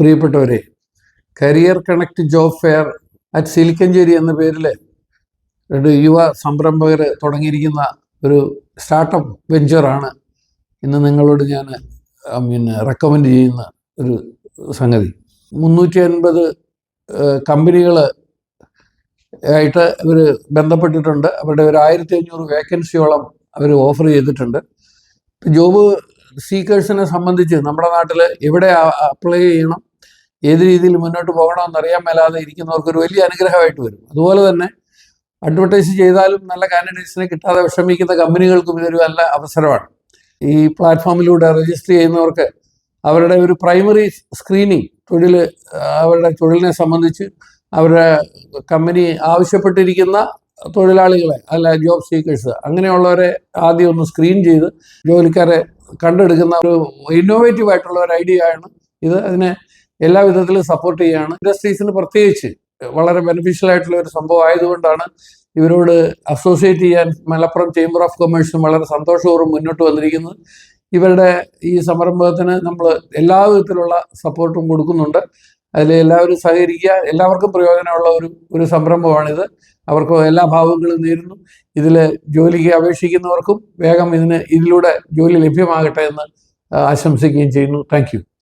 പ്രിയപ്പെട്ടവരെ, career connect job fair at സിലിക്കഞ്ചേരി എന്ന പേരിൽ ഒരു യുവ സംരംഭകർ തുടങ്ങിയിരിക്കുന്ന ഒരു സ്റ്റാർട്ടപ്പ് വെഞ്ചറാണ് ഇന്ന് നിങ്ങളോട് ഞാൻ റെക്കമെൻഡ് ചെയ്യുന്ന ഒരു സംഗതി. 350 കമ്പനികൾ ആയിട്ട് ഇവർ ബന്ധപ്പെട്ടിട്ടുണ്ട്. അവരുടെ ഒരു 1500 വേക്കൻസിയോളം അവർ ഓഫർ ചെയ്തിട്ടുണ്ട്. ജോബ് സീക്കേഴ്സിനെ സംബന്ധിച്ച് നമ്മുടെ നാട്ടിൽ എവിടെ അപ്ലൈ ചെയ്യണം, ഏത് രീതിയിൽ മുന്നോട്ട് പോകണമെന്ന് അറിയാൻ മേലാതെ ഇരിക്കുന്നവർക്കൊരു വലിയ അനുഗ്രഹമായിട്ട് വരും. അതുപോലെ തന്നെ അഡ്വർടൈസ് ചെയ്താലും നല്ല കാൻഡിഡേറ്റ്സിനെ കിട്ടാതെ വിഷമിക്കുന്ന കമ്പനികൾക്കും ഇതൊരു നല്ല അവസരമാണ്. ഈ പ്ലാറ്റ്ഫോമിലൂടെ രജിസ്റ്റർ ചെയ്യുന്നവർക്ക് അവരുടെ ഒരു പ്രൈമറി സ്ക്രീനിങ്, അവരുടെ തൊഴിലിനെ സംബന്ധിച്ച് അവരുടെ കമ്പനി ആവശ്യപ്പെട്ടിരിക്കുന്ന തൊഴിലാളികളെ, അല്ല ജോബ് സീക്കേഴ്സ്, അങ്ങനെയുള്ളവരെ ആദ്യം ഒന്ന് സ്ക്രീൻ ചെയ്ത് ജോലിക്കാരെ കണ്ടെടുക്കുന്ന ഒരു ഇന്നോവേറ്റീവ് ആയിട്ടുള്ള ഒരു ഐഡിയ ആണ് ഇത്. അതിനെ എല്ലാ വിധത്തിലും സപ്പോർട്ട് ചെയ്യുകയാണ്. ഇൻഡസ്ട്രീസിന് പ്രത്യേകിച്ച് വളരെ ബെനിഫിഷ്യൽ ആയിട്ടുള്ള ഒരു സംഭവം ആയതുകൊണ്ടാണ് ഇവരോട് അസോസിയേറ്റ് ചെയ്യാൻ മലപ്പുറം ചേംബർ ഓഫ് കൊമേഴ്സും വളരെ സന്തോഷപൂർവ്വം മുന്നോട്ട് വന്നിരിക്കുന്നത്. ഇവരുടെ ഈ സംരംഭത്തിന് നമ്മൾ എല്ലാ വിധത്തിലുള്ള സപ്പോർട്ടും കൊടുക്കുന്നുണ്ട്. അതിൽ എല്ലാവരും സഹകരിക്കുക. എല്ലാവർക്കും പ്രയോജനമുള്ള ഒരു സംരംഭമാണിത്. അവർക്ക് എല്ലാ ഭാവങ്ങളും നേരുന്നു. ഇതിൽ ജോലിക്ക് അപേക്ഷിക്കുന്നവർക്കും വേഗം ഇതിലൂടെ ജോലി ലഭ്യമാകട്ടെ എന്ന് ആശംസിക്കുകയും ചെയ്യുന്നു. Thank you.